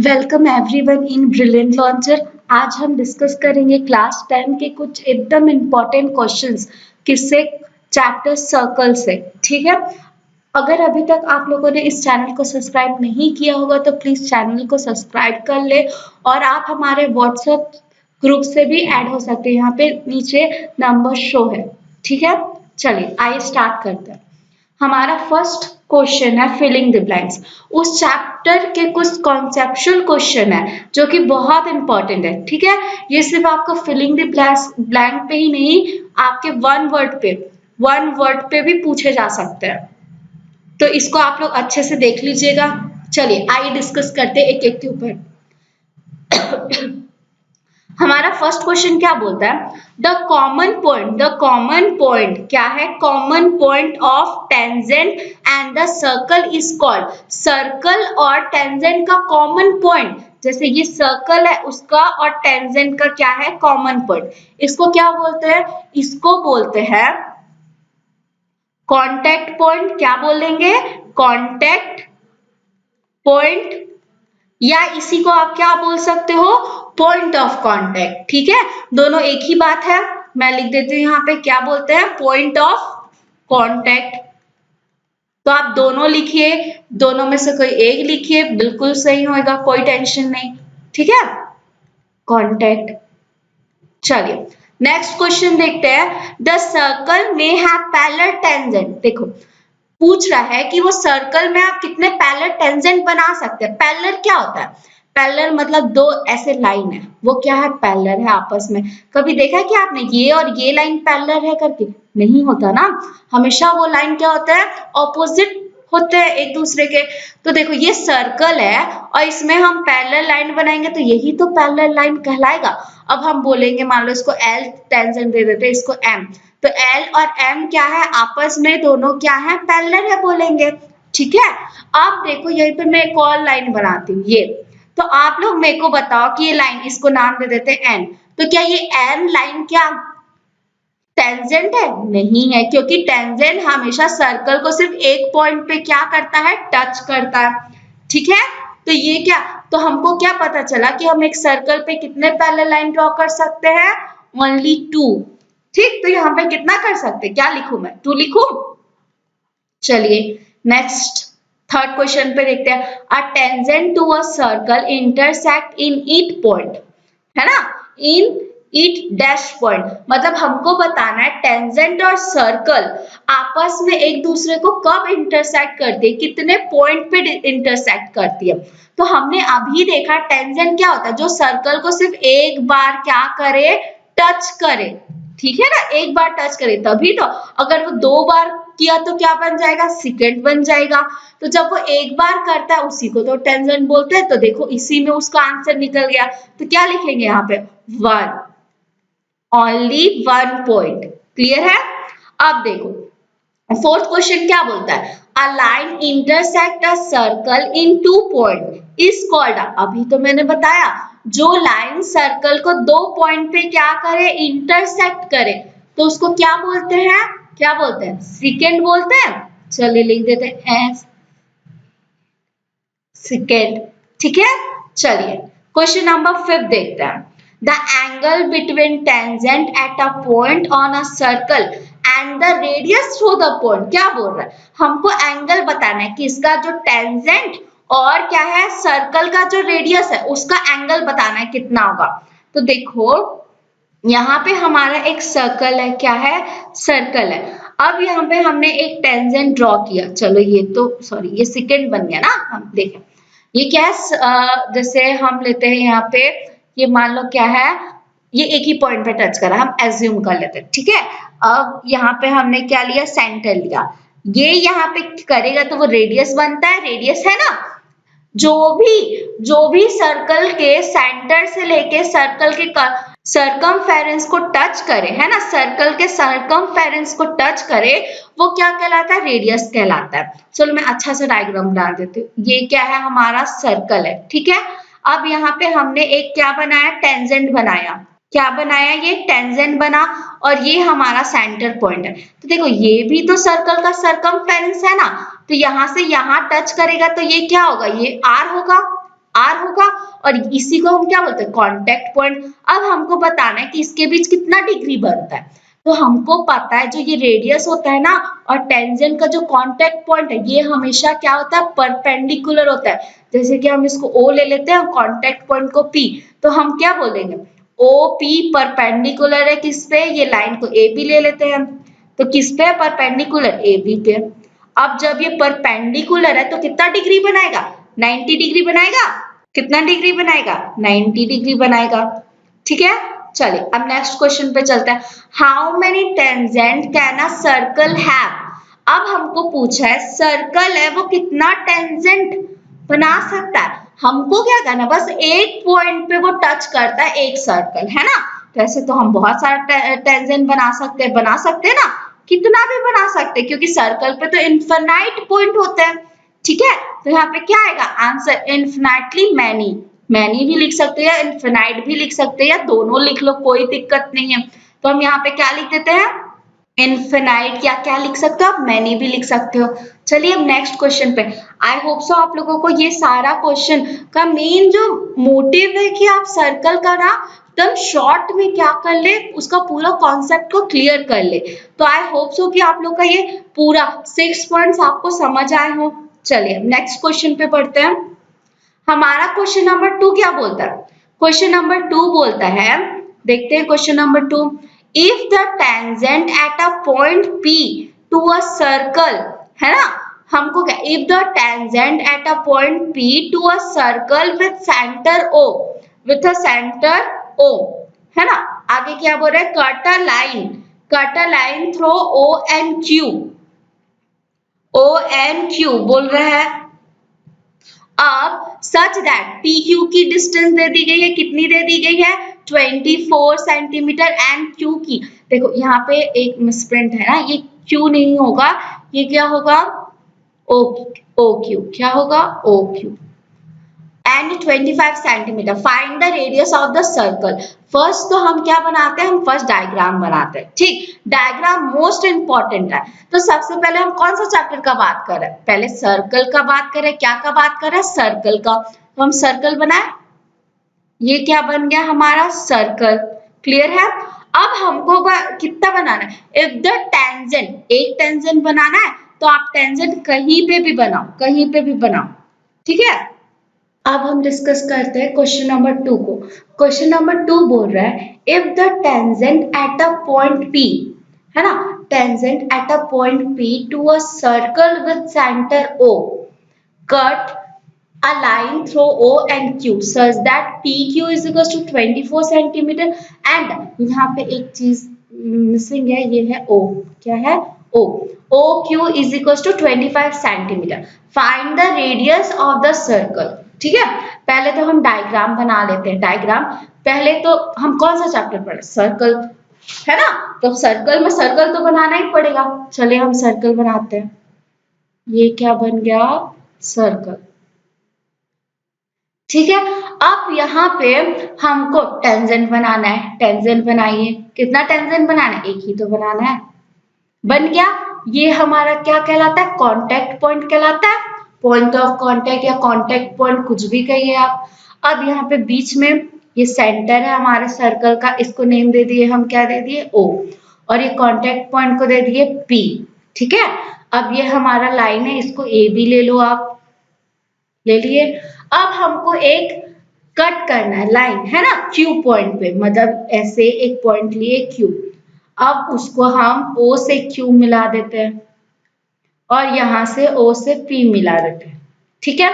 Welcome everyone in brilliant launcher. आज हम discuss करेंगे क्लास 10 के कुछ एकदम इम्पोर्टेंट क्वेश्चंस किससे, चैप्टर सर्कल से। ठीक है, अगर अभी तक आप लोगों ने इस चैनल को सब्सक्राइब नहीं किया होगा तो प्लीज चैनल को सब्सक्राइब कर ले और आप हमारे व्हाट्सएप ग्रुप से भी ऐड हो सकते हैं। यहाँ पे नीचे नंबर शो है। ठीक है, चलिए आइए स्टार्ट करते हैं। हमारा फर्स्ट क्वेश्चन है फिलिंग द ब्लैंक्स। उस चैप्टर के कुछ कॉन्सेप्चुअल क्वेश्चन है जो कि बहुत इंपॉर्टेंट है। ठीक है, ये सिर्फ आपको फिलिंग द ब्लैंक पे ही नहीं, आपके वन वर्ड पे भी पूछे जा सकते हैं। तो इसको आप लोग अच्छे से देख लीजिएगा। चलिए आइए डिस्कस करते हैं एक एक के ऊपर। हमारा फर्स्ट क्वेश्चन क्या बोलता है, द कॉमन पॉइंट क्या है, common point of tangent and the circle is called. Circle और टेंजेंट का कॉमन पॉइंट, जैसे ये सर्कल है उसका और टेंजेंट का क्या है, कॉमन पॉइंट, इसको क्या बोलते हैं, इसको बोलते हैं कॉन्टेक्ट पॉइंट। क्या बोलेंगे, कॉन्टेक्ट पॉइंट, या इसी को आप क्या बोल सकते हो, पॉइंट ऑफ कांटेक्ट। ठीक है, दोनों एक ही बात है। मैं लिख देती हूँ यहाँ पे, क्या बोलते हैं, पॉइंट ऑफ कांटेक्ट। तो आप दोनों लिखिए, दोनों में से कोई एक लिखिए, बिल्कुल सही होगा, कोई टेंशन नहीं। ठीक है, कांटेक्ट। चलिए नेक्स्ट क्वेश्चन देखते हैं, द सर्कल में हैव पैरेलल टेंजेंट। देखो पूछ रहा है कि वो सर्कल में आप कितने पैरेलल टेंजेंट बना सकते हैं। पैरेलल क्या होता है, पैरेलल मतलब दो ऐसे लाइन है, वो क्या है, पैरेलल है आपस में। कभी देखा है कि आपने ये और ये लाइन पैरेलल है करके, नहीं होता ना, हमेशा वो लाइन क्या होता है, ऑपोजिट होते हैं एक दूसरे के। तो देखो ये सर्कल है और इसमें हम पैरेलल लाइन बनाएंगे तो यही तो पैरेलल लाइन कहलाएगा। अब हम बोलेंगे, मान लो इसको L टेंजेंट दे देते हैं, इसको M, तो L और M क्या है, आपस में दोनों क्या है, पैरेलल है बोलेंगे। ठीक है, अब देखो यहीं पे मैं एक और लाइन बनाती हूँ ये, तो आप लोग मेरे को बताओ कि ये लाइन, इसको नाम दे देते हैं N, तो क्या ये N लाइन क्या टेंजेंट है, नहीं है, क्योंकि टेंजेंट हमेशा सर्कल को सिर्फ एक पॉइंट पे क्या करता है, टच करता है। ठीक है, तो ये क्या, तो हमको क्या पता चला कि हम एक सर्कल पे कितने पैरेलल लाइन ड्रॉ कर सकते हैं, ओनली 2। ठीक, तो यहाँ पे कितना कर सकते हैं, क्या लिखूं मैं, 2 लिखूं। चलिए नेक्स्ट थर्ड क्वेश्चन पे देखते हैं, a tangent to a circle intersect in it point, है ना, इन इट डैश पॉइंट, मतलब हमको बताना है टेंजेंट और सर्कल आपस में एक दूसरे को कब इंटरसेक्ट करती है, कितने पॉइंट पे इंटरसेक्ट करती है। तो हमने अभी देखा टेंजेंट क्या होता है, जो सर्कल को सिर्फ एक बार क्या करे, टच करे। ठीक है ना, एक बार टच करे तभी तो, अगर वो 2 बार किया तो क्या बन जाएगा, सेकेंड बन जाएगा। तो जब वो एक बार करता है उसी को तो टेंजेंट बोलते हैं। तो देखो इसी में उसका आंसर निकल गया, तो क्या लिखेंगे यहाँ पे, 1, ओनली 1 पॉइंट। क्लियर है। अब देखो फोर्थ क्वेश्चन क्या बोलता है, a line intersect a circle in 2 point is called. अभी तो मैंने बताया, जो लाइन सर्कल को 2 पॉइंट पे क्या करे, इंटरसेक्ट करे, तो उसको क्या बोलते हैं, क्या बोलते हैं, सेकेंड बोलते हैं। चलिए लिख देते हैं एस सेकेंड। ठीक है, चलिए क्वेश्चन नंबर 5 देखते हैं, the angle between tangent at a point on a circle and the radius through the point. क्या बोल रहा है, हमको एंगल बताना है कि इसका जो टेंजेंट और क्या है, सर्कल का जो रेडियस है उसका एंगल बताना है कितना होगा। तो देखो यहाँ पे हमारा एक सर्कल है, क्या है, सर्कल है। अब यहाँ पे हमने एक टेंजेंट ड्रॉ किया, चलो ये तो सॉरी ये सेकेंड बन गया ना, हम देखें ये क्या है, जैसे हम लेते हैं यहाँ पे, ये मान लो क्या है, ये एक ही पॉइंट पे टच करा, हम एज्यूम कर लेते हैं। ठीक है, अब यहाँ पे हमने क्या लिया, सेंटर लिया, ये यहाँ पे करेगा तो वो रेडियस बनता है, रेडियस है ना, जो भी सर्कल के सेंटर से लेके सर्कल के सरकमफेरेंस को टच करे, है ना, सर्कल के सरकमफेरेंस को टच करे, वो क्या कहलाता है, रेडियस कहलाता है। चलो मैं अच्छा सा डायग्राम बना देती हूँ, ये क्या है, हमारा सर्कल है। ठीक है, अब यहाँ पे हमने एक क्या बनाया, टेंजेंट बनाया, क्या बनाया, ये टेंजेंट बना, और ये हमारा सेंटर पॉइंट है। तो देखो ये भी तो सर्कल का सरकमफेरेंस है ना, तो यहाँ से यहाँ टच करेगा तो ये क्या होगा, ये आर होगा, आर होगा, और इसी को हम क्या बोलते हैं, कांटेक्ट पॉइंट। अब हमको बताना है कि इसके बीच कितना डिग्री बनता है। तो हमको पता है जो ये रेडियस होता है ना और टेंजेंट का जो कांटेक्ट पॉइंट है ये हमेशा क्या होता है, परपेंडिकुलर होता है। जैसे कि हम इसको O ले लेते हैं, कांटेक्ट पॉइंट को P, तो हम क्या बोलेंगे, OP परपेंडिकुलर है किस पे, ये लाइन को AB ले लेते हैं, तो किस पे परपेंडिकुलर, AB पे। अब जब ये परपेंडिकुलर है तो कितना डिग्री बनाएगा, 90 डिग्री बनाएगा। कितना डिग्री बनाएगा, 90 डिग्री बनाएगा। ठीक है, चलिए अब नेक्स्ट क्वेश्चन पे चलते हैं। How many tangent can a circle have. अब हमको पूछा है सर्कल है वो कितना टेंजेंट बना सकता है। हमको क्या करना, बस एक पॉइंट पे वो टच करता है एक सर्कल, है ना। वैसे तो हम बहुत सारा टेंजेंट बना सकते हैं ना, कितना भी बना सकते हैं क्योंकि सर्कल पे तो इनफाइनाइट पॉइंट होते हैं। ठीक है, तो यहाँ पे क्या आएगा आंसर, इनफिनाइटली मैनी। मैनी भी लिख सकते हैं, इनफिनाइट भी लिख सकते हैं, या दोनों लिख लो, कोई दिक्कत नहीं है। तो हम यहाँ पे क्या लिख देते हैं, इनफिनाइट, या क्या लिख सकते हो आप, मैनी भी लिख सकते हो। चलिए अब नेक्स्ट क्वेश्चन पे। आई होप सो आप लोगों को ये सारा क्वेश्चन का मेन जो मोटिव है कि आप सर्कल का ना एकदम शॉर्ट में क्या कर ले, उसका पूरा कॉन्सेप्ट को क्लियर कर ले। तो आई होप सो कि आप लोग का ये पूरा 6 पॉइंट्स आपको समझ आए हो। चलिए नेक्स्ट क्वेश्चन पे पढ़ते हैं। हमारा क्वेश्चन नंबर 2 क्या बोलता है, क्वेश्चन नंबर 2 बोलता है, देखते हैं question number 2। If the tangent at a point P to a circle, है ना, हमको क्या, if the tangent at a point P to a circle with centre O, with a centre O, है ना। आगे क्या बोल रहे हैं, cut a line through O and Q बोल रहे हैं। अब सच दैट पी क्यू की डिस्टेंस दे दी गई है, कितनी दे दी गई है, 24 सेंटीमीटर, एंड क्यू की, देखो यहाँ पे एक मिसप्रिंट है ना, ये क्यू नहीं होगा, ये क्या होगा, ओ क्यू, क्या होगा, O Q, and 25 centimetre. Find the radius of the circle. First तो हम क्या बनाते हैं, हम फर्स्ट डायग्राम बनाते हैं। ठीक, डायग्राम मोस्ट इंपॉर्टेंट है। तो सबसे पहले हम कौन सा चैप्टर का बात कर रहे हैं, पहले सर्कल का बात कर रहे हैं, क्या का बात कर रहे हैं, सर्कल का। तो हम सर्कल बनाए, ये क्या बन गया हमारा सर्कल, क्लियर है। अब हमको कितना बनाना है, इफ द टेंजेंट, एक टेंजेंट बनाना है, तो आप टेंजेंट कहीं पे भी बनाओ, कहीं पे भी बनाओ, ठीक है। अब हम डिस्कस करते हैं क्वेश्चन नंबर 2 को। क्वेश्चन नंबर 2 बोल रहा है, if the tangent at a point P, है ना, tangent at a point P to a circle with centre O, cut a line through O and Q such that PQ is equals to 24 centimetre, and यहाँ पे एक चीज missing है, ये है O, क्या है, O, OQ is equals to 25 centimetre. Find the radius of the circle. ठीक है, पहले तो हम डायग्राम बना लेते हैं। डायग्राम पहले तो हम कौन सा चैप्टर पढ़े, सर्कल, है ना, तो सर्कल में सर्कल तो बनाना ही पड़ेगा। चलिए हम सर्कल बनाते हैं। ये क्या बन गया, सर्कल, ठीक है। अब यहाँ पे हमको टेंजेंट बनाना है, टेंजेंट बनाइए, कितना टेंजेंट बनाना है, एक ही तो बनाना है, बन गया। ये हमारा क्या कहलाता है, कांटेक्ट पॉइंट कहलाता है, पॉइंट ऑफ कांटेक्ट या कांटेक्ट पॉइंट, कुछ भी कहिए आप। अब यहाँ पे बीच में ये सेंटर है हमारे सर्कल का, इसको नेम दे दिए हम, क्या दे दिए, O, और ये कांटेक्ट पॉइंट को दे दिए P, ठीक है। अब ये हमारा लाइन है, इसको A भी ले लो आप, ले लिए। अब हमको एक कट करना है लाइन, है ना, Q पॉइंट पे, मतलब ऐसे एक पॉइंट लिए Q, अब उसको हम O से Q मिला देते हैं और यहाँ से O से P मिला देते हैं, ठीक है।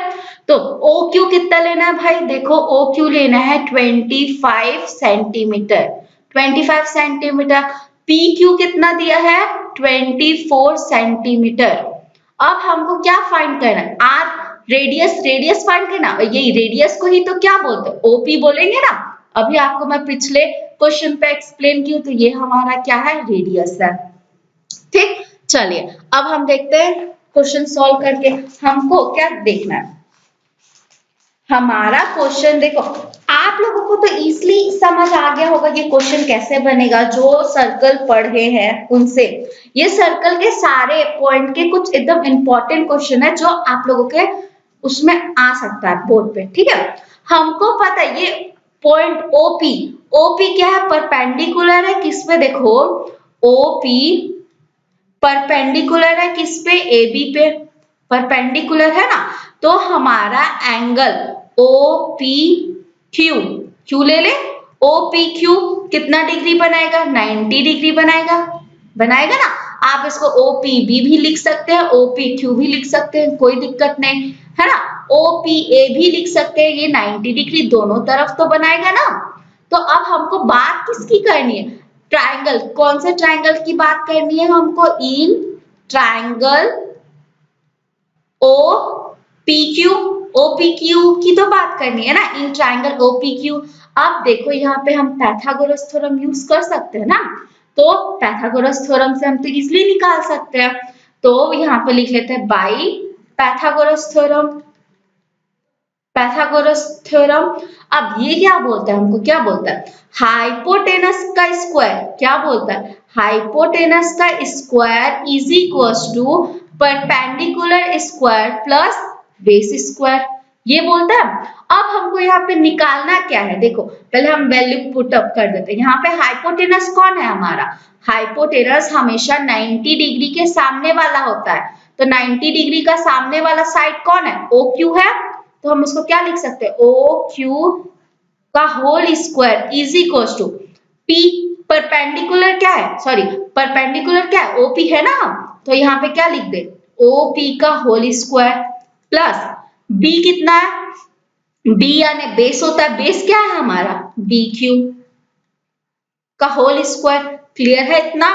तो OQ कितना लेना है भाई, देखो OQ लेना है 25 सेंटीमीटर, 25 सेंटीमीटर। PQ कितना दिया है, 24 सेंटीमीटर। अब हमको क्या फाइंड करना है, आर रेडियस फाइंड करना, यही रेडियस को ही तो क्या बोलते हैं, ओपी बोलेंगे ना। अभी आपको मैं पिछले क्वेश्चन पे एक्सप्लेन की, तो ये हमारा क्या है, रेडियस है, ठीक। चलिए अब हम देखते हैं क्वेश्चन सॉल्व करके, हमको क्या देखना है। हमारा क्वेश्चन देखो, आप लोगों को तो इजीली समझ आ गया होगा ये क्वेश्चन कैसे बनेगा, जो सर्कल पढ़े हैं उनसे। ये सर्कल के सारे पॉइंट के कुछ एकदम इंपॉर्टेंट क्वेश्चन है जो आप लोगों के उसमें आ सकता है बोर्ड पे, ठीक है। हमको पता है ये पॉइंट ओपी, ओपी क्या है, परपेंडिकुलर है किस पे, देखो ओपी परपेंडिकुलर है किस पे, एबी पे, परपेंडिकुलर है ना, तो हमारा एंगल ओपी क्यू, क्यू ले ले, ओपी क्यू कितना डिग्री बनाएगा, 90 डिग्री बनाएगा, बनाएगा ना। आप इसको ओपीबी भी लिख सकते हैं, ओपी क्यू भी लिख सकते हैं, कोई दिक्कत नहीं है ना, ओपीए भी लिख सकते हैं, ये 90 डिग्री दोनों तरफ तो बनाएगा ना। तो अब हमको बात किसकी करनी है, ट्रायंगल, कौन से ट्रायंगल की बात करनी है हमको, in triangle O P Q, OPQ की तो बात करनी है ना, इन ट्रायंगल ओपीक्यू। अब देखो यहाँ पे हम पाइथागोरस थ्योरम यूज कर सकते हैं ना, तो पाइथागोरस थ्योरम से हम तो इजिली निकाल सकते हैं, तो यहाँ पे लिख लेते हैं by Pythagoras theorem, Pythagoras theorem. अब ये क्या बोलता है, हमको क्या बोलता है, हाइपोटेनस का स्क्वायर, क्या बोलता है, हाइपोटेनस का square is equals to perpendicular square plus base square, ये बोलता है। अब हमको यहाँ पे निकालना क्या है, देखो पहले हम वैल्यू पुट अप कर देते हैं। यहाँ पे हाइपोटेनस कौन है हमारा, हाइपोटेनस हमेशा 90 डिग्री के सामने वाला होता है, तो 90 डिग्री का सामने वाला साइड कौन है, ओ क्यू है, तो हम उसको क्या लिख सकते हैं, ओ क्यू का whole square is equal to P, perpendicular क्या है, सॉरी परपेंडिकुलर क्या है, ओपी है ना, तो यहाँ पे क्या लिख दे, ओपी का होल स्क्वायर प्लस बी कितना है, बी यानी बेस होता है, बेस क्या है हमारा, बी क्यू का होल स्क्वायर, क्लियर है इतना।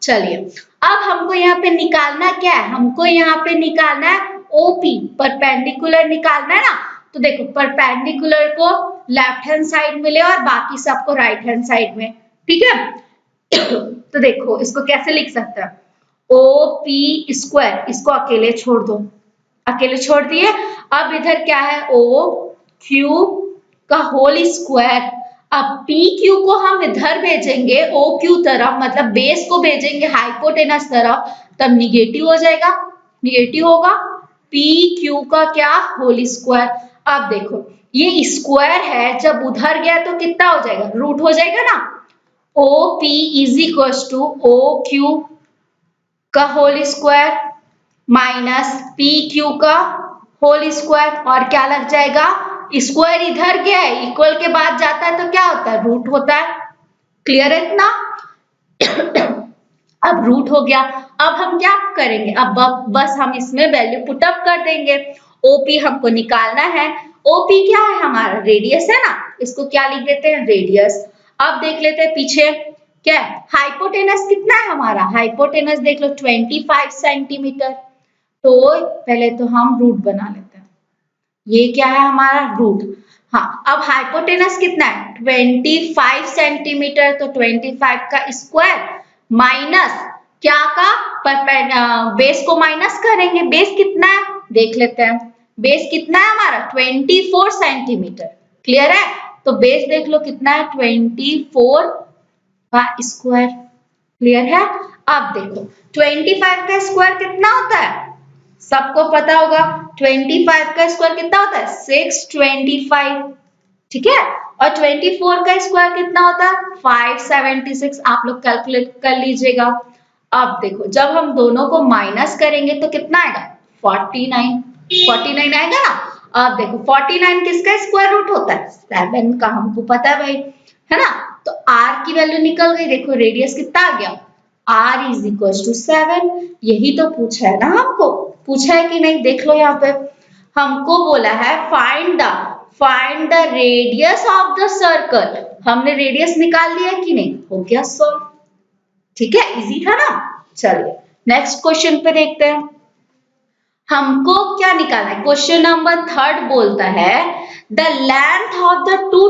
चलिए अब हमको यहाँ पे निकालना क्या है, हमको यहाँ पे निकालना है ओपी, परपेंडिकुलर निकालना है ना, तो देखो परपेंडिकुलर को लेफ्ट हैंड साइड में ले और बाकी सबको राइट हैंड साइड में, ठीक है। तो देखो इसको कैसे लिख सकते हैं, ओ पी स्क्वायर, इसको अकेले छोड़ दो, अकेले छोड़ दिए, अब इधर क्या है, ओ क्यू का होल स्क्वायर, अब पी क्यू को हम इधर भेजेंगे ओ क्यू तरफ, मतलब बेस को भेजेंगे हाइपोटेनस तरफ, तब निगेटिव हो जाएगा, निगेटिव होगा, पी क्यू का क्या, होल स्क्वायर। अब देखो ये स्क्वायर है, जब उधर गया तो कितना हो जाएगा, रूट हो जाएगा ना, O P is equal to O Q का whole square minus P Q का होल स्क्वायर, और क्या लग जाएगा, स्क्वायर इधर गया है, इक्वल के बाद जाता है तो क्या होता है, रूट होता है, क्लियर है इतना। अब रूट हो गया, अब हम क्या करेंगे, अब बस हम इसमें वैल्यू पुट अप कर देंगे, ओपी हमको निकालना है, ओपी क्या है हमारा, रेडियस है ना, इसको क्या लिख देते हैं, रेडियस। अब देख लेते हैं पीछे क्या है, हाइपोटेनस कितना है हमारा, हाइपोटेनस देख लो 25 सेंटीमीटर, तो पहले तो हम रूट बना लेते हैं, ये क्या है हमारा रूट, हाँ अब हाइपोटेनस कितना है 25 सेंटीमीटर, तो 25 का स्क्वायर माइनस क्या का, बेस को माइनस करेंगे, बेस कितना है देख लेते हैं, बेस कितना है हमारा 24 सेंटीमीटर, क्लियर है, तो बेस देख लो कितना है 24 का स्क्वायर, क्लियर है। अब देखो 25 का स्क्वायर कितना होता है, सबको पता होगा 25 का स्क्वायर कितना होता है 625, ठीक है, और 24 का स्क्वायर कितना होता है 576, आप लोग कैलकुलेट कर लीजिएगा। अब देखो जब हम दोनों को माइनस करेंगे तो कितना आएगा 49, 49 आएगा ना। अब देखो 49 किसका स्क्वायर रूट होता है 7 का, हमको पता है भाई, है ना, तो r की वैल्यू निकल गई, देखो रेडियस कितना आ गया, r इज इक्वल टू 7, यही तो पूछा है ना हमको, पूछा है कि नहीं, देख लो यहाँ पे हमको बोला है find the radius of the circle, हमने रेडियस निकाल लिया कि नहीं, हो गया सॉल्व, ठीक है, इजी था ना। चलिए नेक्स्ट क्वेश्चन पे देखते हैं, हमको क्या निकालना है, क्वेश्चन नंबर 3 बोलता है the length of the two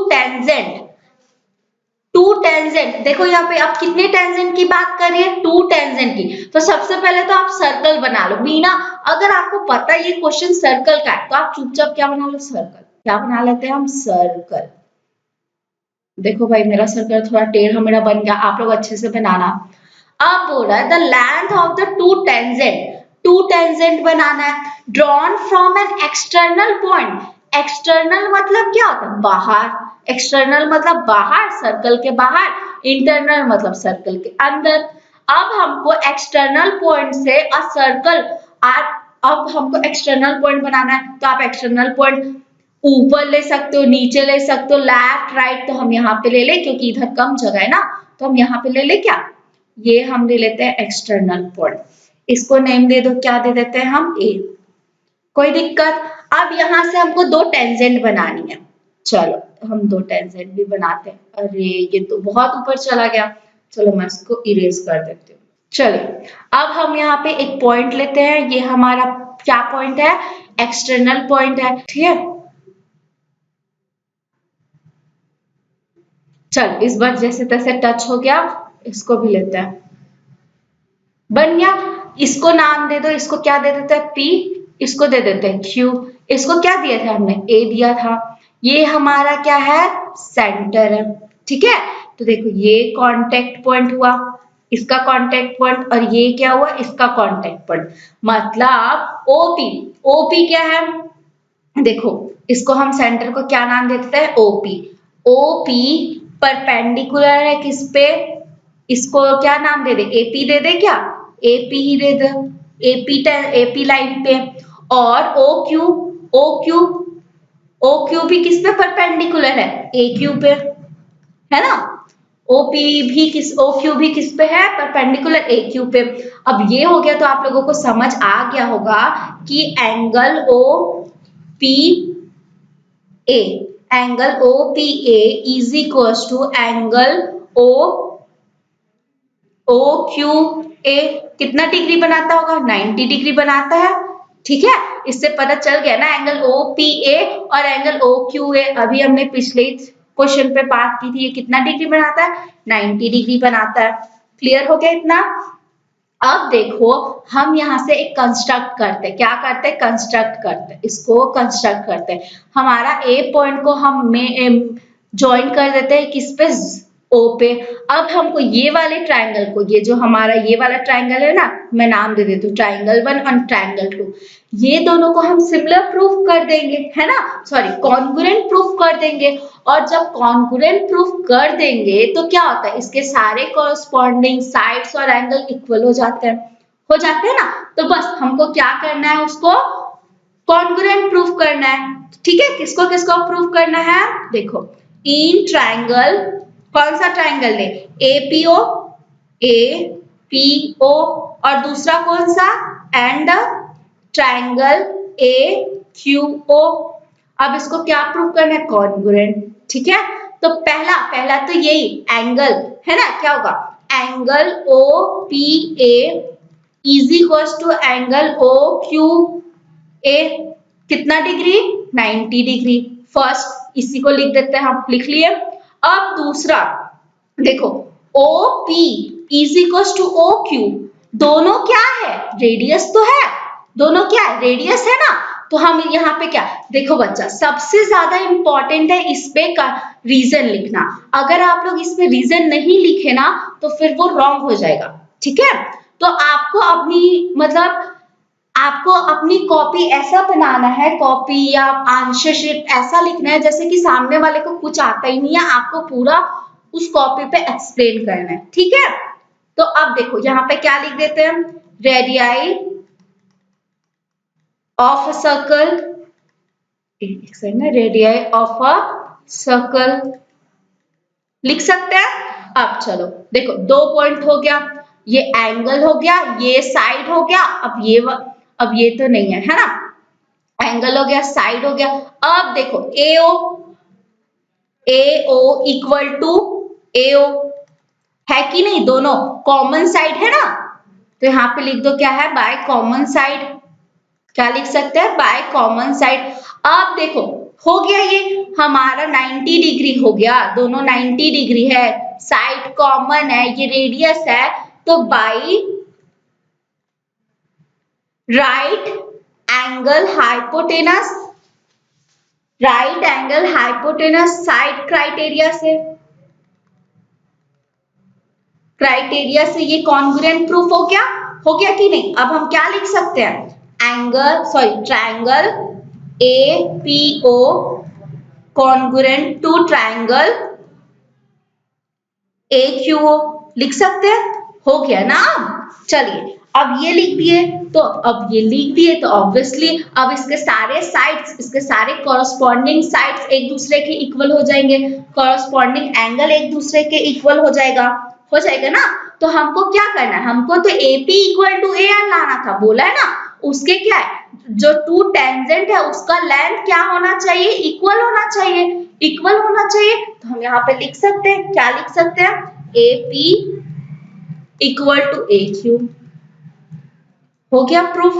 tangent, देखो यहाँ पे आप कितने टेंजेंट की बात कर रही है, 2 टेंजेंट की, तो सबसे पहले तो आप सर्कल बना लो बिना, अगर आपको पता है ये क्वेश्चन सर्कल का है तो आप चुपचाप क्या बना लो, सर्कल, क्या बना लेते हैं हम, सर्कल। देखो भाई मेरा सर्कल थोड़ा टेढ़ा मेढ़ा बन गया, आप लोग अच्छे से बनाना। अब बोल रहा है the length of the two tangent बनाना है, drawn from an external point, external मतलब क्या होता है? बाहर। एक्सटर्नल मतलब बाहर, सर्कल के बाहर। इंटरनल मतलब सर्कल के अंदर। अब हमको एक्सटर्नल पॉइंट से अ सर्कल, अब हमको एक्सटर्नल पॉइंट बनाना है, तो आप एक्सटर्नल पॉइंट ऊपर ले सकते हो, नीचे ले सकते हो, लेफ्ट राइट, तो हम यहाँ पे ले ले क्योंकि इधर कम जगह है ना, तो हम यहाँ पे ले ले क्या, ये हम ले लेते हैं एक्सटर्नल पॉइंट। इसको नेम दे दो, क्या दे देते हैं हम, ए। कोई दिक्कत? अब यहाँ से हमको दो टेंजेंट बनानी है। चलो हम दो टेंजेंट भी बनाते हैं। अरे ये तो बहुत ऊपर चला गया, चलो मैं इसको इरेज कर देती हूँ। चलिए अब हम यहाँ पे एक पॉइंट लेते हैं, ये हमारा क्या पॉइंट है, एक्सटर्नल पॉइंट है, ठीक है। चल इस बार जैसे तैसे टच हो गया, इसको भी लेते हैं, बन गया। इसको नाम दे दो, इसको क्या दे देते हैं, पी, इसको दे देते हैं क्यू। इसको क्या दिया था हमने, ए दिया था। ये हमारा क्या है, सेंटर है, ठीक है। तो देखो ये कांटेक्ट पॉइंट हुआ, इसका कांटेक्ट पॉइंट, और ये क्या हुआ, इसका कांटेक्ट पॉइंट। मतलब ओपी, ओपी क्या है, देखो इसको हम सेंटर को क्या नाम देते हैं, ओपी। ओपी परपेंडिकुलर है किस पे, इसको क्या नाम दे दे, एपी दे दे, क्या एपी ही दे दे, एपी एपी लाइन पे। और O Q, O Q, O Q भी किस पे परपेंडिकुलर है, ए क्यू पे, है ना। ओपी भी किस, ओ क्यू भी किस पे है, परपेंडिकुलर ए क्यू पे। अब ये हो गया, तो आप लोगों को समझ आ गया होगा कि angle O P A, angle O P A is equal to angle O O Q A कितना डिग्री बनाता होगा, 90 डिग्री बनाता है, ठीक है। इससे पता चल गया ना एंगल ओ पी ए और एंगल ओ क्यू ए, अभी हमने पिछले क्वेश्चन पे बात की थी, ये कितना डिग्री बनाता है, 90 डिग्री बनाता है। क्लियर हो गया इतना। अब देखो हम यहाँ से एक कंस्ट्रक्ट करते, क्या करते, कंस्ट्रक्ट करते, इसको कंस्ट्रक्ट करते। हमारा ए पॉइंट को हम ज्वाइन कर देते हैं किस पे, ओ पे। अब हमको ये वाले ट्रायंगल को, ये जो हमारा ये वाला ट्रायंगल है ना, मैं नाम दे देती हूँ ट्रायंगल 1 और ट्रायंगल 2, ये दोनों को हम सिमिलर प्रूफ कर देंगे, है ना, सॉरी कॉन्ग्रुएंट प्रूफ कर देंगे। और जब कॉन्ग्रुएंट प्रूफ कर देंगे तो क्या होता है, इसके सारे कॉरस्पॉन्डिंग साइड्स और एंगल इक्वल हो जाते हैं, हो जाते हैं ना। तो बस हमको क्या करना है, उसको कॉन्ग्रुएंट प्रूफ करना है, ठीक है। किसको किसको प्रूफ करना है, देखो इन ट्रायंगल, कौन सा ट्रायंगल ले, एपीओ, एपीओ, और दूसरा कौन सा, and triangle A Q O. अब इसको क्या प्रूव करना है, कॉन्ग्रुएंट, ठीक है। तो पहला पहला तो यही एंगल है ना, क्या होगा, angle O P A is equal to angle O Q A, कितना डिग्री, 90 डिग्री। फर्स्ट इसी को लिख देते हैं हम, लिख लिए। अब दूसरा देखो O P is equal to O Q, दोनों क्या है, रेडियस तो है, दोनों क्या है, रेडियस है ना। तो हम यहाँ पे क्या, देखो बच्चा सबसे ज्यादा इंपॉर्टेंट है इस पे का रीजन लिखना। अगर आप लोग इसमें रीजन नहीं लिखे ना तो फिर वो रॉन्ग हो जाएगा, ठीक है। तो आपको अपनी मतलब आपको अपनी कॉपी ऐसा बनाना है, कॉपी या आंसर शीट ऐसा लिखना है जैसे कि सामने वाले को कुछ आता ही नहीं है, आपको पूरा उस कॉपी पे एक्सप्लेन करना है, ठीक है। तो अब देखो यहाँ पे क्या लिख देते हैं, रेडियाई ऑफ अ सर्कल, एक सेकंड ना, रेडियाई ऑफ अ सर्कल लिख सकते हैं। अब चलो देखो दो पॉइंट हो गया, ये एंगल हो गया, ये साइड हो गया, अब ये तो नहीं है, है ना, एंगल हो गया, साइड हो गया। अब देखो एओ, एओ इक्वल टू एओ, है कि नहीं, दोनों कॉमन साइड है ना, तो यहाँ पे लिख दो क्या है, बाय कॉमन साइड, क्या लिख सकते हैं, बाय कॉमन साइड। अब देखो हो गया, ये हमारा 90 डिग्री हो गया, दोनों 90 डिग्री है, साइड कॉमन है, ये रेडियस है, तो by right angle hypotenuse, right angle hypotenuse side criteria से ये कॉन्ग्रुएंट प्रूफ हो गया कि नहीं। अब हम क्या लिख सकते हैं, angle sorry triangle APO congruent to triangle AQO लिख सकते हैं। हो गया ना। चलिए अब ये लिख दिए, तो अब ये लिख दिए तो ऑब्वियसली अब इसके सारे साइड्स, इसके सारे कॉरस्पॉन्डिंग साइड्स एक दूसरे के इक्वल हो जाएंगे, कॉरस्पॉन्डिंग एंगल एक दूसरे के इक्वल हो जाएगा ना। तो हमको क्या करना है, हमको तो AP इक्वल टू AR लाना था, बोला है ना। उसके क्या है, जो टू टेंजेंट है उसका लेंथ क्या होना चाहिए, इक्वल होना चाहिए, इक्वल होना चाहिए। तो हम यहाँ पे लिख सकते हैं, क्या लिख सकते हैं, AP इक्वल टू AQ। हो गया प्रूफ,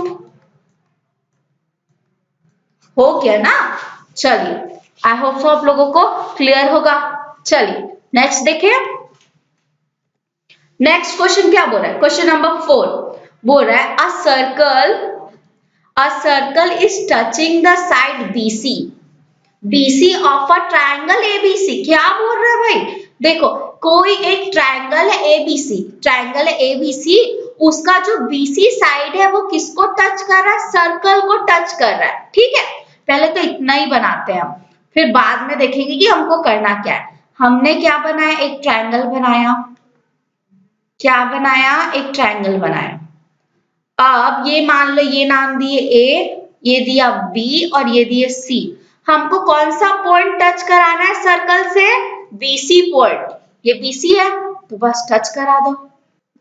हो गया ना। चलिए आई होप सो आप लोगों को क्लियर होगा। चलिए नेक्स्ट देखिए, नेक्स्ट क्वेश्चन क्या बोल रहा है, क्वेश्चन नंबर 4 बोल रहा है a circle is touching the side BC of a triangle ABC। क्या बोल रहा है भाई, देखो कोई एक ट्राइंगल है ABC, ट्राइंगल है ABC, उसका जो BC साइड है वो किसको टच कर रहा है, सर्कल को टच कर रहा है। ठीक है, पहले तो इतना ही बनाते हैं हम, फिर बाद में देखेंगे कि हमको करना क्या है। हमने क्या बनाया, एक ट्राइंगल बनाया, क्या बनाया, एक ट्राइंगल बनाया। अब ये मान लो ये नाम दिए A, ये दिया B और ये दिए C। हमको कौन सा पॉइंट टच कराना है सर्कल से, BC पॉइंट। ये BC है तो बस टच करा दो।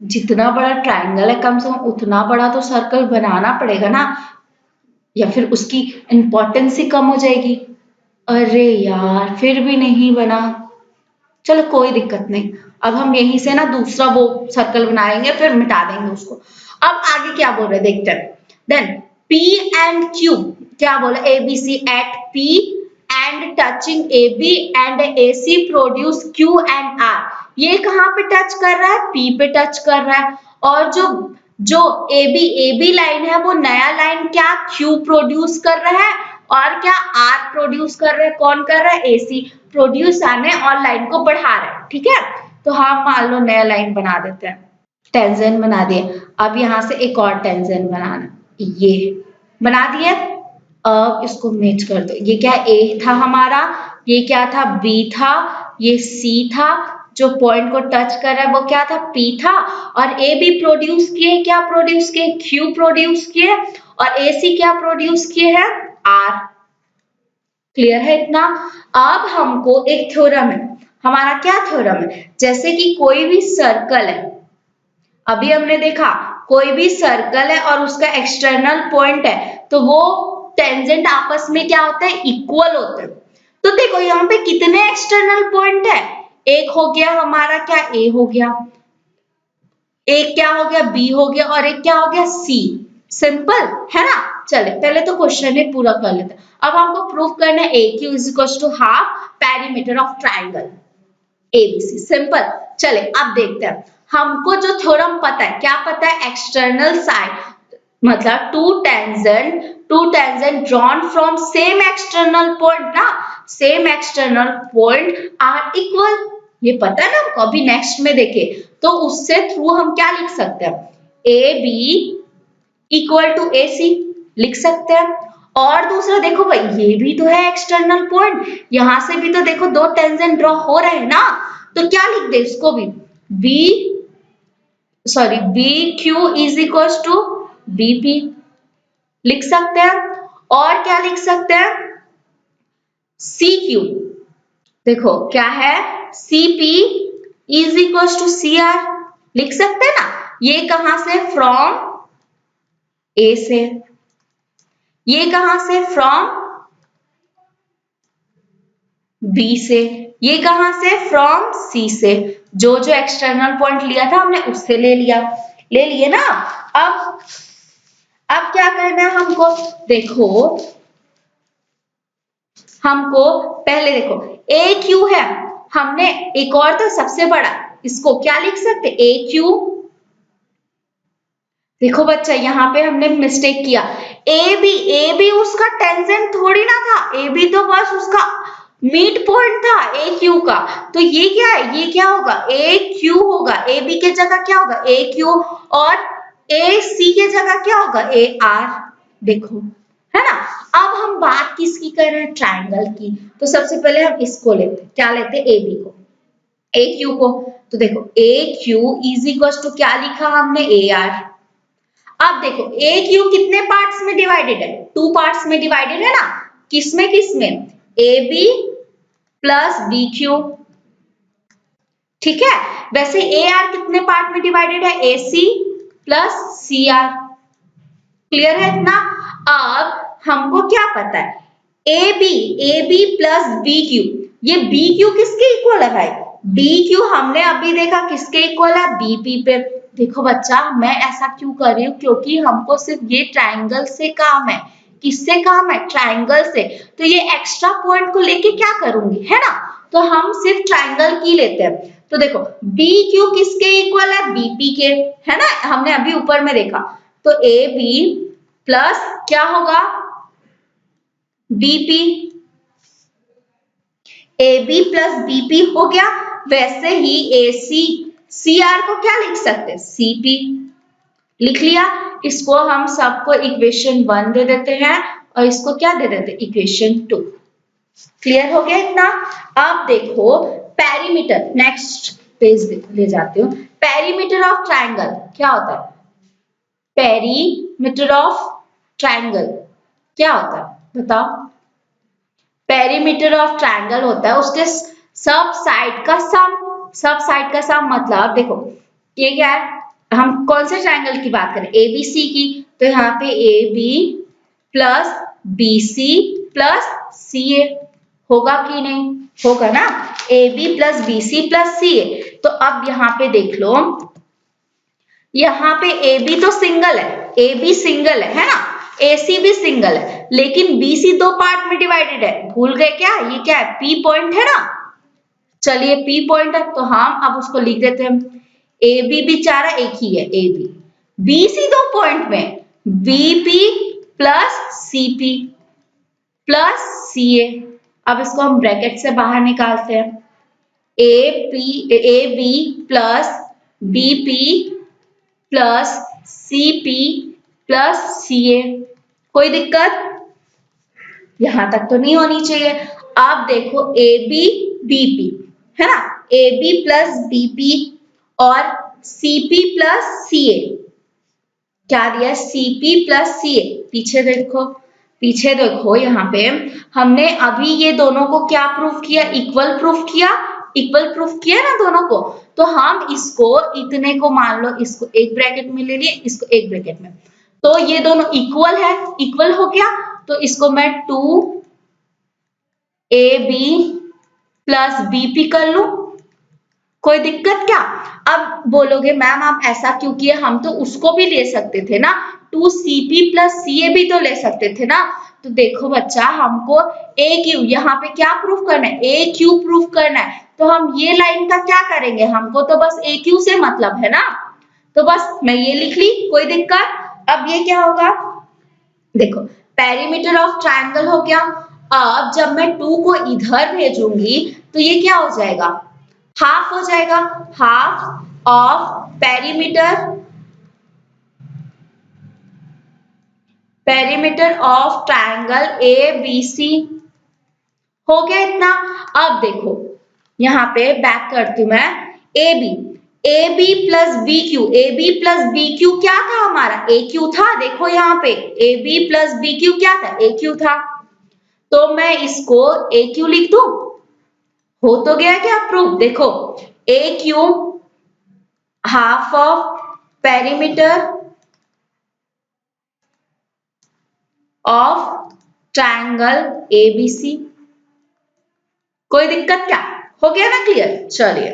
जितना बड़ा ट्राइंगल है कम से कम उतना बड़ा तो सर्कल बनाना पड़ेगा ना, या फिर उसकी इंपॉर्टेंस ही कम हो जाएगी। अरे यार फिर भी नहीं बना, चलो कोई दिक्कत नहीं। अब हम यहीं से ना दूसरा वो सर्कल बनाएंगे, फिर मिटा देंगे उसको। अब आगे क्या बोल रहे देखते हैं। देन P एंड Q, क्या बोला, ABC at P and touching AB and AC produce Q and R। ये कहाँ पे टच कर रहा है, P पे टच कर रहा है। और जो जो AB लाइन है वो नया लाइन क्या Q प्रोड्यूस कर रहा है, और क्या R प्रोड्यूस कर रहा है, कौन कर रहा है, AC प्रोड्यूस आने और लाइन को बढ़ा रहा है। ठीक है, तो हम मान लो नया लाइन बना देते हैं, टेंजेंट बना दिए। अब यहाँ से एक और टेंजेंट बनाना, ये बना दिए। अब इसको मैच कर दो, ये क्या A था हमारा, ये क्या था B था, ये C था, जो पॉइंट को टच कर रहा है वो क्या था P था, और AB प्रोड्यूस किए, क्या प्रोड्यूस किए, Q प्रोड्यूस किए, और AC क्या प्रोड्यूस किए हैं, R। क्लियर है इतना। अब हमको एक थ्योरम है, हमारा क्या थ्योरम है, जैसे कि कोई भी सर्कल है, अभी हमने देखा कोई भी सर्कल है और उसका एक्सटर्नल पॉइंट है, तो वो टेंजेंट आपस में क्या होता है, इक्वल होते हैं। तो देखो यहाँ पे कितने एक्सटर्नल पॉइंट है, एक हो गया हमारा क्या A हो गया, एक क्या हो गया B हो गया, और एक क्या हो गया C। सिंपल है ना। चले पहले तो क्वेश्चन ही पूरा कर लेते हैं। अब हमको प्रूव करना है AQ is equal to half perimeter of triangle ABC। Simple. चले अब देखते हैं, हमको जो थ्योरम पता है, क्या पता है, एक्सटर्नल साइड मतलब two tangent drawn from same external point ना, same external point are equal, ये पता है ना हमको। अभी नेक्स्ट में देखे तो उससे थ्रू हम क्या लिख सकते हैं, AB इक्वल टू AC लिख सकते हैं। और दूसरा देखो भाई ये भी तो है एक्सटर्नल पॉइंट, यहां से भी तो देखो दो टेंजेंट ड्रॉ हो रहे हैं ना, तो क्या लिख दे इसको भी, BQ is equal to BP लिख सकते हैं। और क्या लिख सकते हैं, CQ, देखो क्या है, CP is equal to CR लिख सकते हैं ना। ये कहां से, फ्रॉम A से, ये कहां से, फ्रॉम B से, ये कहां से, फ्रॉम C से। जो जो एक्सटर्नल पॉइंट लिया था हमने उससे ले लिया, ले लिए ना। अब क्या करना है हमको, देखो हमको पहले देखो AQ है, हमने एक और तो सबसे बड़ा, इसको क्या लिख सकते, AQ। देखो बच्चा यहाँ पे हमने मिस्टेक किया, AB उसका टेंजेंट थोड़ी ना था, AB तो बस उसका मिड पॉइंट था AQ का। तो ये क्या है, ये क्या होगा, AQ होगा, AB के जगह क्या होगा AQ, और AC के जगह क्या होगा AR। देखो है ना। अब हम बात किसकी कर रहे हैं, ट्राइंगल की। तो सबसे पहले हम इसको लेते हैं, क्या लेते हैं, ए बी को, ए क्यू को। तो देखो A Q is equal to क्या लिखा हमने, ए आर। अब देखो ए क्यू कितने पार्ट्स में डिवाइडेड है, 2 पार्ट्स में डिवाइडेड है ना। किसमें किसमें, A B plus B Q, ठीक है। वैसे ए आर कितने पार्ट में डिवाइडेड है, A C plus C R. Clear है इतना। अब हमको क्या पता है, A B plus B Q, ये बी क्यू किसके इक्वल है भाई, बी क्यू हमने अभी देखा किसके इक्वल है, बीपी पे। देखो बच्चा मैं ऐसा क्यों कर रही हूँ, क्योंकि हमको सिर्फ ये ट्राइंगल से काम है। किससे काम है, ट्राइंगल से। तो ये एक्स्ट्रा पॉइंट को लेके क्या करूंगी, है ना। तो हम सिर्फ ट्राइंगल की लेते हैं। तो देखो बी क्यू किसके इक्वल है, बीपी के, है ना, हमने अभी ऊपर में देखा। तो ए बी प्लस क्या होगा, BP, A B plus BP हो गया। वैसे ही ए सी सी आर को क्या लिख सकते हैं, सीपी, लिख लिया। इसको हम सबको इक्वेशन 1 दे देते हैं और इसको क्या दे देते हैं, इक्वेशन 2। क्लियर हो गया इतना। अब देखो पेरीमीटर, नेक्स्ट पेज ले जाती हूँ। पेरीमीटर ऑफ ट्राइंगल क्या होता है, पेरीमीटर ऑफ ट्राइंगल क्या होता है बताओ। पेरीमीटर ऑफ ट्राइंगल होता है उसके सब साइड का सम। सब साइड का सम मतलब देखो ये क्या है, हम कौन से ट्राइंगल की बात करें, एबीसी की। तो यहाँ पे A B plus B C plus C A, होगा कि नहीं, होगा ना, A B plus B C plus C A. तो अब यहाँ पे देख लो, यहाँ पे ए बी तो सिंगल है, ए बी सिंगल है ना, ए सी भी सिंगल है, लेकिन बी सी 2 पार्ट में डिवाइडेड है। भूल गए क्या, ये क्या है, पी पॉइंट है ना। चलिए पी पॉइंट है तो हम अब उसको लिख देते हैं, ए बी बेचारा एक ही है, A B, B C 2 point में, BP plus CP plus C A. अब इसको हम ब्रैकेट से बाहर निकालते हैं, A B plus BP plus CP plus C A. कोई दिक्कत, यहां तक तो नहीं होनी चाहिए। अब देखो ए बी बीपी है ना, ए बी प्लस बीपी और सीपी प्लस सी ए, क्या दिया, सीपी प्लस सी ए। पीछे देखो, पीछे देखो, यहाँ पे हमने अभी ये दोनों को क्या प्रूफ किया, इक्वल प्रूफ किया, इक्वल प्रूफ किया ना दोनों को। तो हम इसको इतने को मान लो, इसको एक ब्रैकेट में ले लिए, इसको एक ब्रैकेट में, तो ये दोनों इक्वल है, इक्वल हो गया। तो इसको मैं 2 ए बी प्लस बीपी कर लू, कोई दिक्कत क्या। अब बोलोगे मैम आप ऐसा क्यों किए, हम तो उसको भी ले सकते थे ना, 2 सीपी प्लस सीए भी तो ले सकते थे ना। तो देखो बच्चा हमको ए क्यू यहाँ पे क्या प्रूफ करना है, ए क्यू प्रूफ करना है। तो हम ये लाइन का क्या करेंगे, हमको तो बस ए क्यू से मतलब है ना, तो बस मैं ये लिख ली, कोई दिक्कत। अब ये क्या होगा, देखो पेरीमीटर ऑफ ट्रायंगल हो गया। अब जब मैं 2 को इधर भेजूंगी तो ये क्या हो जाएगा, हाफ हो जाएगा, half of perimeter of triangle A B C. हो गया इतना। अब देखो यहाँ पे बैक करती हूं मैं, A B plus B Q, A B plus B Q क्या था हमारा, ए क्यू था। देखो यहाँ पे A B plus B Q क्या था, ए क्यू था। तो मैं इसको ए क्यू लिख दूं, हो तो गया क्या प्रूफ, देखो A Q half of perimeter of triangle ABC. कोई दिक्कत क्या, हो गया ना क्लियर। चलिए